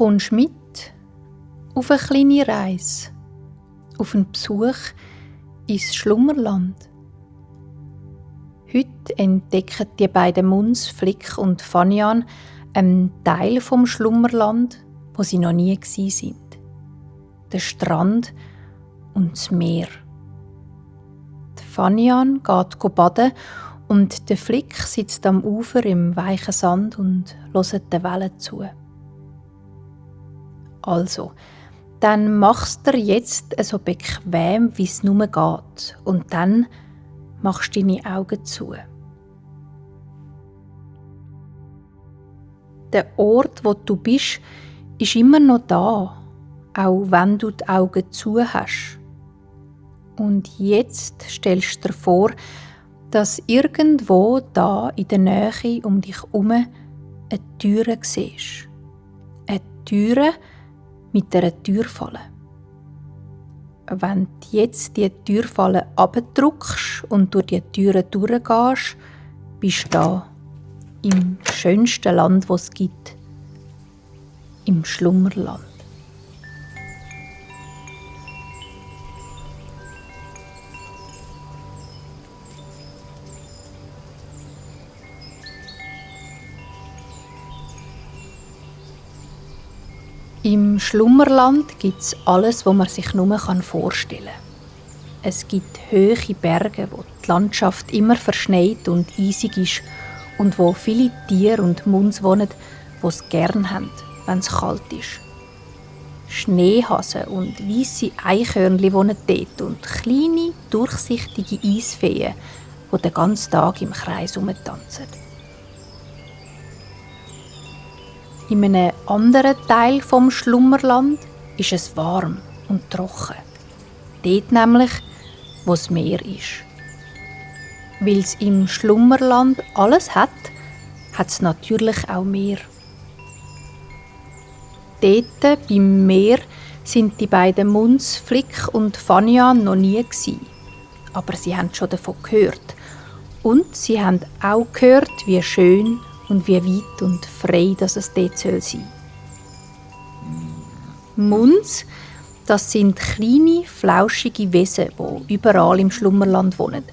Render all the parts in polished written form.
kommst mit auf eine kleine Reise, auf einen Besuch ins Schlummerland. Heute entdecken die beiden Muns, Flick und Fanian, einen Teil vom Schlummerland, wo sie noch nie waren. Den Strand und das Meer. Die Fanian geht baden und der Flick sitzt am Ufer im weichen Sand und hört den Wellen zu. Also, dann machst du dir jetzt so bequem, wie es nur geht. Und dann machst du deine Augen zu. Der Ort, wo du bist, ist immer noch da, auch wenn du die Augen zu hast. Und jetzt stellst du dir vor, dass irgendwo da in der Nähe um dich herum eine Türe siehst. Eine Türe mit einer Türfalle. Wenn du jetzt die Türfalle abdrückst und durch die Türe durchgehst, bist du da, im schönsten Land, das es gibt, im Schlummerland. Im Schlummerland gibt es alles, was man sich nur vorstellen kann. Es gibt hohe Berge, wo die Landschaft immer verschneit und eisig ist und wo viele Tiere und Muns wohnen, die es gern haben, wenn es kalt ist. Schneehasen und weisse Eichhörnchen wohnen dort und kleine, durchsichtige Eisfeen, die den ganzen Tag im Kreis herumtanzen. In einem anderen Teil vom Schlummerland ist es warm und trocken. Dort nämlich, wo das Meer ist. Weil es im Schlummerland alles hat, hat es natürlich auch Meer. Dort beim Meer sind die beiden Muns, Flick und Fanian, noch nie gewesen. Aber sie haben schon davon gehört. Und sie haben auch gehört, wie schön und wie weit und frei dass es dort sein soll. Muns, das sind kleine, flauschige Wesen, die überall im Schlummerland wohnen.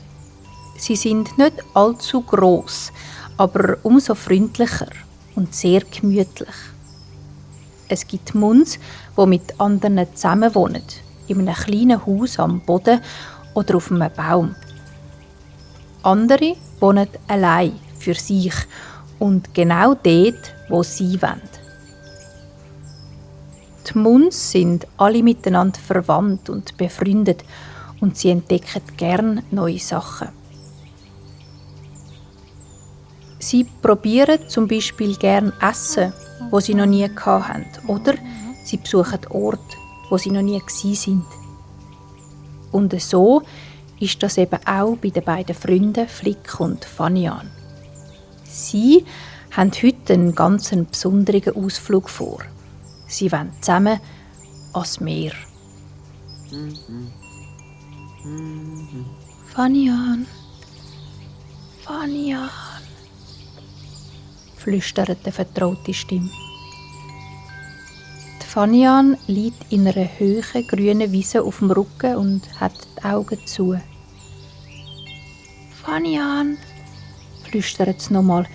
Sie sind nicht allzu gross, aber umso freundlicher und sehr gemütlich. Es gibt Muns, die mit anderen zusammen wohnen, in einem kleinen Haus am Boden oder auf einem Baum. Andere wohnen allein für sich und genau dort, wo sie wollen. Die Muns sind alle miteinander verwandt und befreundet und sie entdecken gern neue Sachen. Sie probieren zum Beispiel gern Essen, wo sie noch nie hatten, oder sie besuchen Orte, wo sie noch nie waren. Und so ist das eben auch bei den beiden Freunden Flick und Fanian. Sie haben heute einen ganz besonderen Ausflug vor. Sie wollen zusammen ans Meer. Fanian, Fanian, flüstert eine vertraute Stimme. Die Fanian liegt in einer hohen grünen Wiese auf dem Rücken und hat die Augen zu. Fanian, flüstert sie nochmal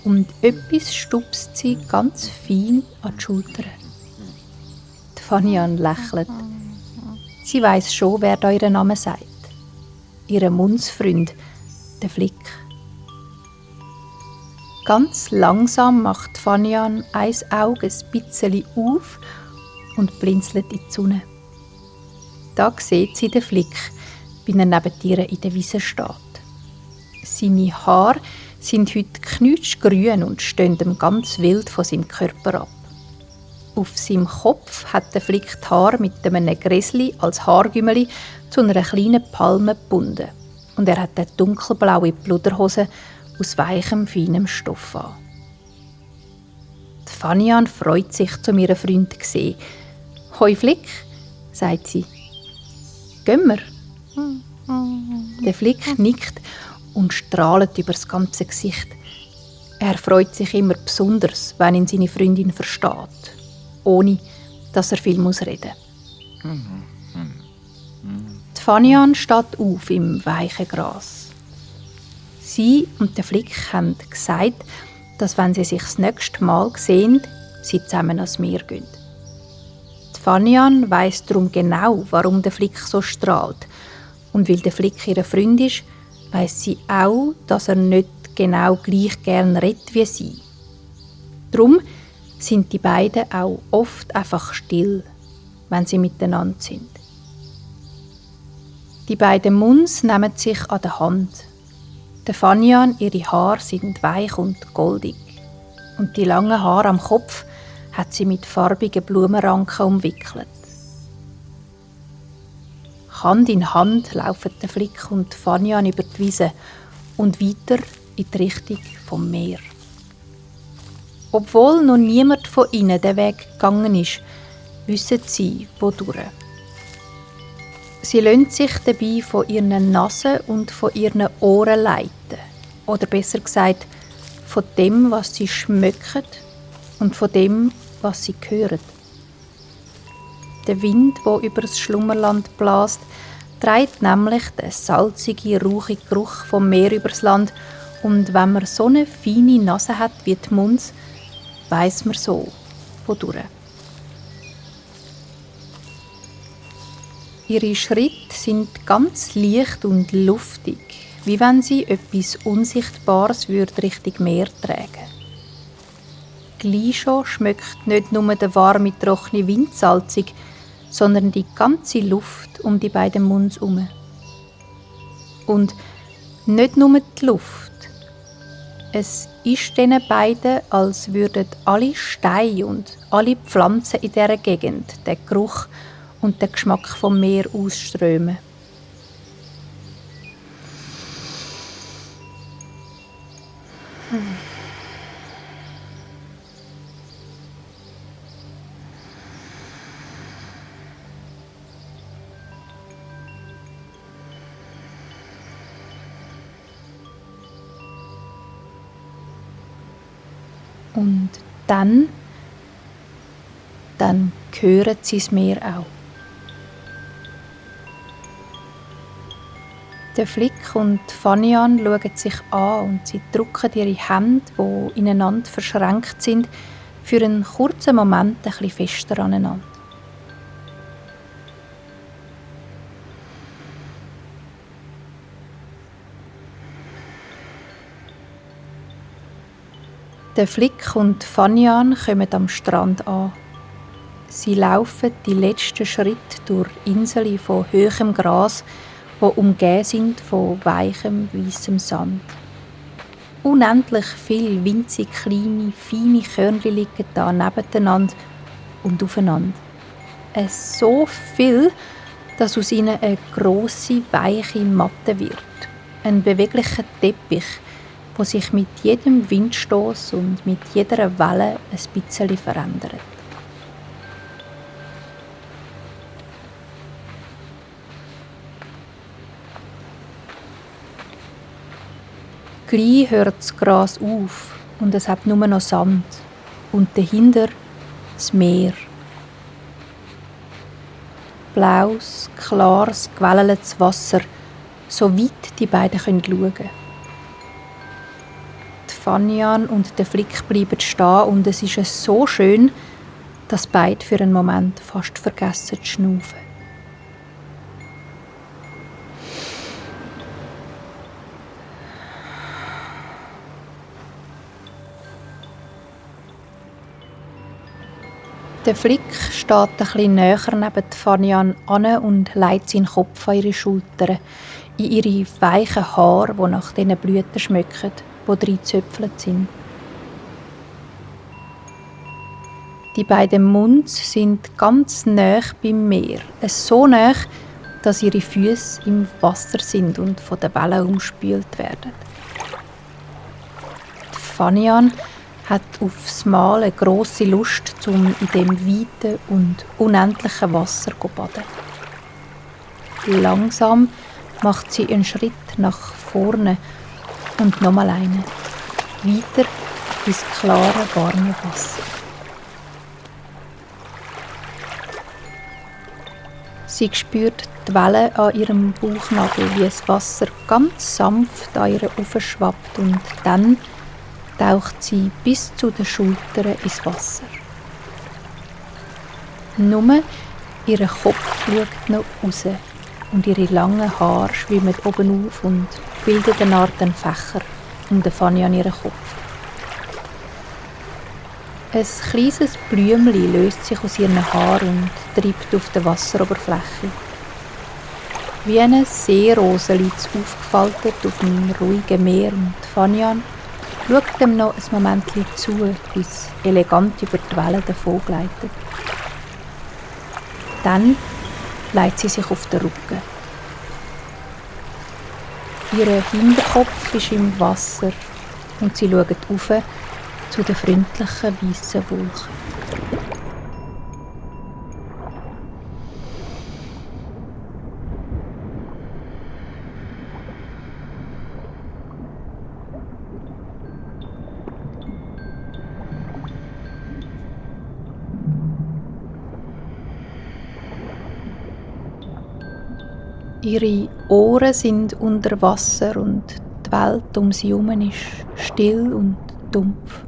und etwas stupst sie ganz fein an die Schulter. Die Fanian lächelt. Sie weiss schon, wer da ihren Namen sagt. Ihr Mundsfreund, der Flick. Ganz langsam macht Fanian ein Auge ein bisschen auf und blinzelt in die Sonne. Da sieht sie den Flick, wie er neben ihr in der Wiese steht. Seine Haare sind heute knutschgrün und stehen ihm ganz wild von seinem Körper ab. Auf seinem Kopf hat der Flick die Haare mit einem Gräsli als Haargümmeli zu einer kleinen Palme gebunden. Und er hat eine dunkelblaue Pluderhose aus weichem, feinem Stoff an. Die Fanian freut sich, zu ihrem Freund zu sehen. «Hoi Flick», sagt sie. «Gehen wir?» Der Flick nickt und strahlt über das ganze Gesicht. Er freut sich immer besonders, wenn ihn seine Freundin versteht. ohne dass er viel reden muss. Die Fanian steht auf im weichen Gras. Sie und der Flick haben gesagt, dass wenn sie sich das nächste Mal sehen, sie zusammen ans Meer gehen. Die Fanian weiss darum genau, warum der Flick so strahlt. Und weil der Flick ihr Freund ist, weiss sie auch, dass er nicht genau gleich gern redet wie sie. Darum sind die beiden auch oft einfach still, wenn sie miteinander sind. Die beiden Muns nehmen sich an der Hand. Der Fanian, ihre Haare sind weich und goldig. Und die langen Haare am Kopf hat sie mit farbigen Blumenranken umwickelt. Hand in Hand laufen der Flick und die Fanian über die Wiese und weiter in die Richtung vom Meer. Obwohl noch niemand von ihnen den Weg gegangen ist, wissen sie, wodurch. Sie lassen sich dabei von ihren Nasen und von ihren Ohren leiten. Oder besser gesagt, von dem, was sie schmecken und von dem, was sie hören. Der Wind, der über das Schlummerland bläst, trägt nämlich den salzigen, rauchigen Geruch vom Meer übers Land. Und wenn man so eine feine Nase hat wie die Muns, weiss man so, wodurch. Ihre Schritte sind ganz leicht und luftig, wie wenn sie etwas Unsichtbares Richtung Meer tragen. Gleich schon schmeckt nicht nur der warme, trockene Wind salzig, sondern die ganze Luft um die beiden Muns herum. Und nicht nur die Luft. Es ist diesen beiden, als würden alle Steine und alle Pflanzen in dieser Gegend den Geruch und den Geschmack vom Meer ausströmen. Und dann hören sie das Meer auch. Der Flick und Fanian schauen sich an und sie drücken ihre Hände, die ineinander verschränkt sind, für einen kurzen Moment ein bisschen fester aneinander. Der Flick und Fanian kommen am Strand an. Sie laufen die letzten Schritte durch Inseln von hohem Gras, die umgeben sind von weichem, weissem Sand. Unendlich viele winzig kleine, feine Körnchen liegen da nebeneinander und aufeinander. So viel, dass aus ihnen eine grosse, weiche Matte wird. Ein beweglicher Teppich, der sich mit jedem Windstoß und mit jeder Welle ein bisschen verändert. Gleich hört das Gras auf und es hat nur noch Sand. Und dahinter das Meer. Blaues, klares, gewelleltes Wasser, so weit die beiden schauen können. Die Fanian und der Flick bleiben stehen und es ist so schön, dass beide für einen Moment fast vergessen zu schnaufen. Der Flick steht ein bisschen näher neben Fanian an und legt seinen Kopf an ihre Schultern, in ihre weichen Haare, die nach diesen Blüten schmecken, die drin gezöpfelt sind. Die beiden Muns sind ganz nah beim Meer, so nah, dass ihre Füße im Wasser sind und von den Wellen umspült werden. Die Fanian hat aufs Mal eine grosse Lust, um in dem weiten und unendlichen Wasser zu baden. Langsam macht sie einen Schritt nach vorne und nochmal einen. Weiter ins klare, warme Wasser. Sie spürt die Wellen an ihrem Bauchnabel, wie das Wasser ganz sanft an ihr aufschwappt, und dann taucht sie bis zu den Schultern ins Wasser. Nur ihr Kopf schaut noch raus und ihre langen Haare schwimmen oben auf und bilden eine Art Fächer um den Fanny an ihren Kopf. Ein kleines Blümchen löst sich aus ihren Haaren und treibt auf der Wasseroberfläche. Wie eine Seerose liegt es aufgefaltet auf dem ruhigen Meer, und Fanian schaut ihm noch ein Moment zu, wie es elegant über die Wellen davongleitet. Dann legt sie sich auf den Rücken. Ihr Hinterkopf ist im Wasser und sie schaut auf zu den freundlichen weißen Wolken. Ihre Ohren sind unter Wasser und die Welt um sie herum ist still und dumpf.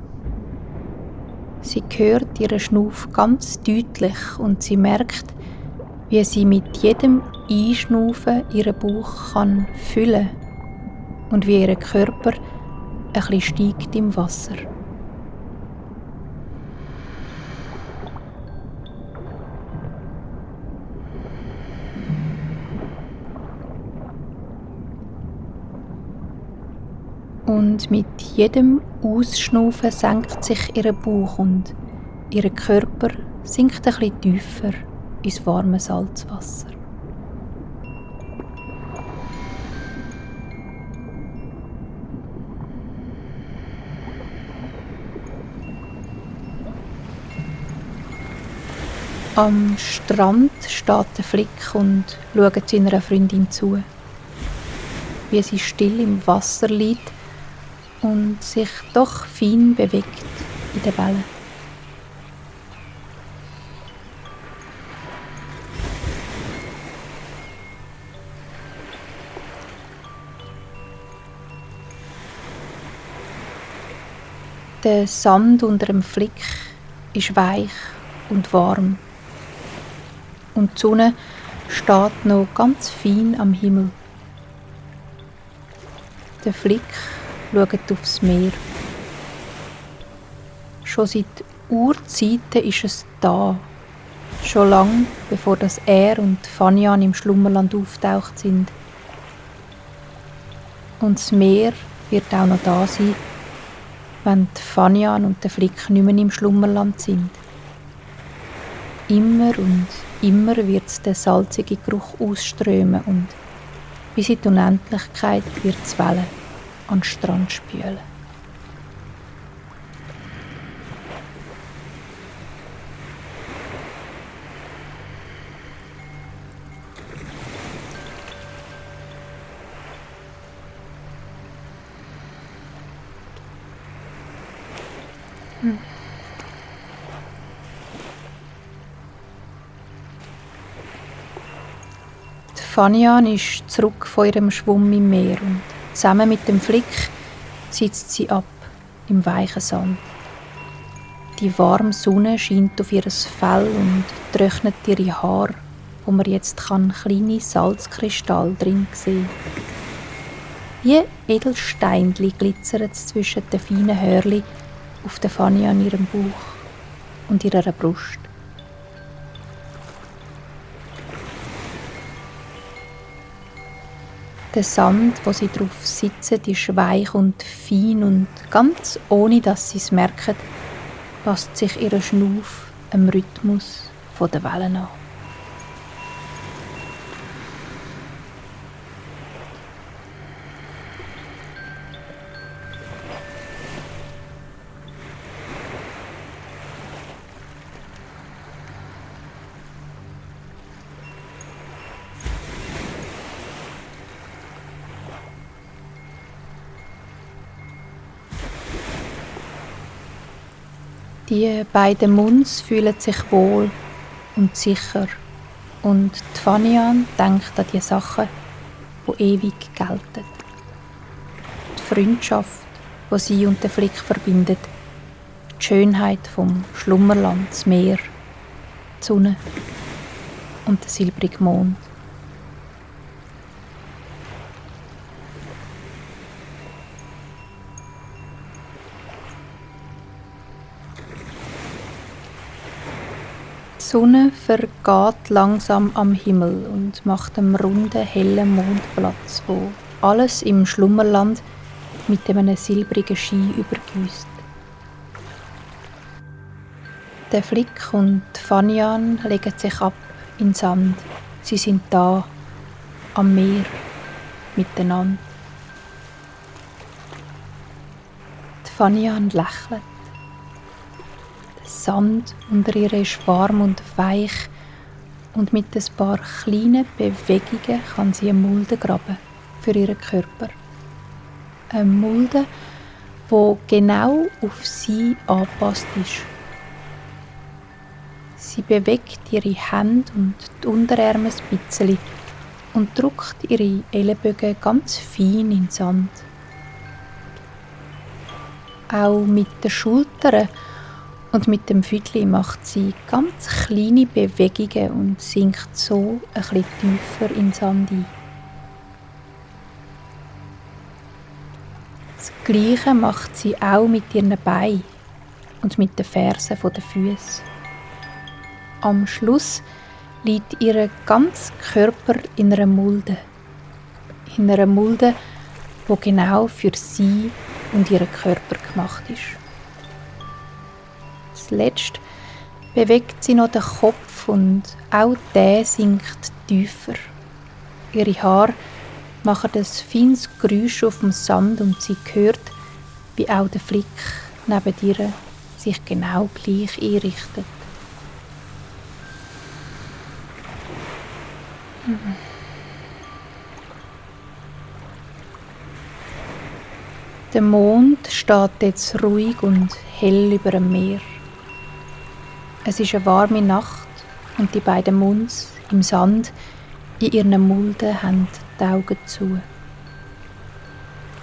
Sie hört ihren Schnuff ganz deutlich und sie merkt, wie sie mit jedem Einschnaufen ihren Bauch füllen kann und wie ihr Körper ein bisschen steigt im Wasser. Und mit jedem Ausschnaufen senkt sich ihr Bauch und ihr Körper sinkt ein bisschen tiefer ins warme Salzwasser. Am Strand steht der Flick und schaut seiner Freundin zu, wie sie still im Wasser liegt und sich doch fein bewegt in den Wellen. Der Sand unter dem Flick ist weich und warm und die Sonne steht noch ganz fein am Himmel. Der Flick schaut aufs Meer. Schon seit Urzeiten ist es da. Schon lange, bevor das er und Fanian im Schlummerland auftaucht sind. Und das Meer wird auch noch da sein, wenn die Fanian und der Flick nicht mehr im Schlummerland sind. Immer und immer wird der salzige Geruch ausströmen und bis in die Unendlichkeit wird es Wellen an den Strand spülen. Fanian ist zurück von ihrem Schwumm im Meer und zusammen mit dem Flick sitzt sie ab im weichen Sand. Die warme Sonne scheint auf ihr Fell und trocknet ihre Haare, wo man jetzt kleine Salzkristalle drin sehen. Wie Edelsteinchen glitzern zwischen den feinen Hörli auf der Fanian ihrem Bauch und ihrer Brust. Der Sand, wo sie drauf sitzen, ist weich und fein und ganz ohne, dass sie es merken, passt sich ihr Schnuff am Rhythmus der Wellen an. Die beiden Muns fühlen sich wohl und sicher Und die Fanian denkt an die Sachen, die ewig gelten. Die Freundschaft, die sie und den Flick verbindet. Die Schönheit vom Schlummerland, das Meer, die Sonne und der silbrige Mond. Die Sonne vergeht langsam am Himmel und macht einem runden, hellen Mond Platz, wo alles im Schlummerland mit einem silbrigen Schein übergüsst. Der Flick und die Fanian legen sich ab in den Sand. Sie sind da, am Meer, miteinander. Die Fanian lächelt. Der Sand unter ihr ist warm und weich und mit ein paar kleinen Bewegungen kann sie eine Mulde graben für ihren Körper. Eine Mulde, die genau auf sie angepasst ist. Sie bewegt ihre Hände und die Unterarme ein bisschen und drückt ihre Ellenbögen ganz fein in den Sand. Auch mit den Schultern und mit dem Füdli macht sie ganz kleine Bewegungen und sinkt so ein bisschen tiefer in den Sand ein. Das Gleiche macht sie auch mit ihren Beinen und mit den Fersen der Füße. Am Schluss liegt ihr ganzer Körper in einer Mulde. In einer Mulde, die genau für sie und ihren Körper gemacht ist. Zuletzt bewegt sie noch den Kopf und auch der sinkt tiefer. Ihre Haare machen ein feines Geräusch auf dem Sand und sie hört, wie auch der Flick neben ihr sich genau gleich einrichtet. Der Mond steht jetzt ruhig und hell über dem Meer. Es ist eine warme Nacht und die beiden Muns im Sand in ihren Mulden haben die Augen zu.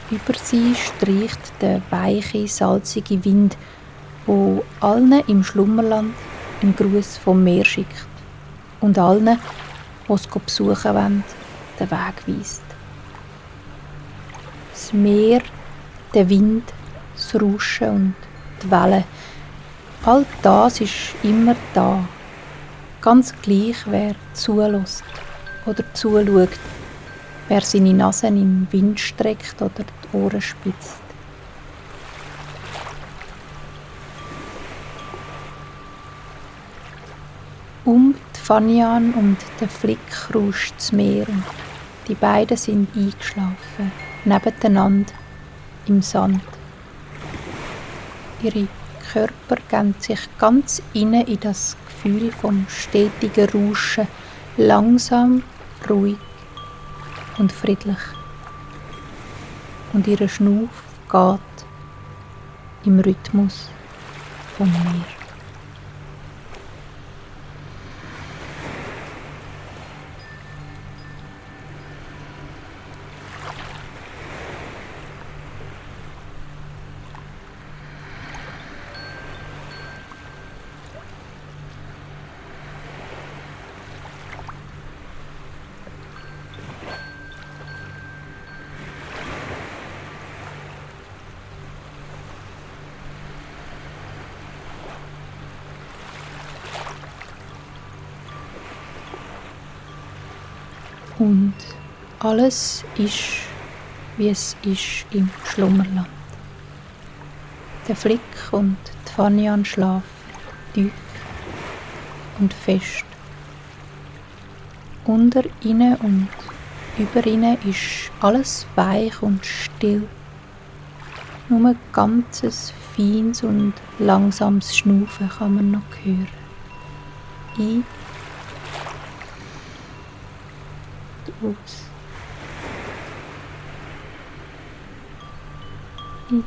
Über sie streicht der weiche, salzige Wind, wo allen im Schlummerland einen Gruß vom Meer schickt und allen, die es besuchen wollen, den Weg weist. Das Meer, der Wind, das Rauschen und die Wellen, all das ist immer da. Ganz gleich, wer zulässt oder zuschaut, wer seine Nase im Wind streckt oder die Ohren spitzt. Um die Fanian und den Flick rauscht das Meer und die beiden sind eingeschlafen, nebeneinander im Sand. Ihre Körper geben sich ganz innen in das Gefühl vom stetigen Rauschen, langsam, ruhig und friedlich. Und ihr Schnuff geht im Rhythmus vom Meer. Und alles ist, wie es ist im Schlummerland. Der Flick und die Fanian schlafen tief und fest. Unter ihnen und über ihnen ist alles weich und still. Nur ein ganzes feines und langsames Schnaufen kann man noch hören. Ein und aus. Ein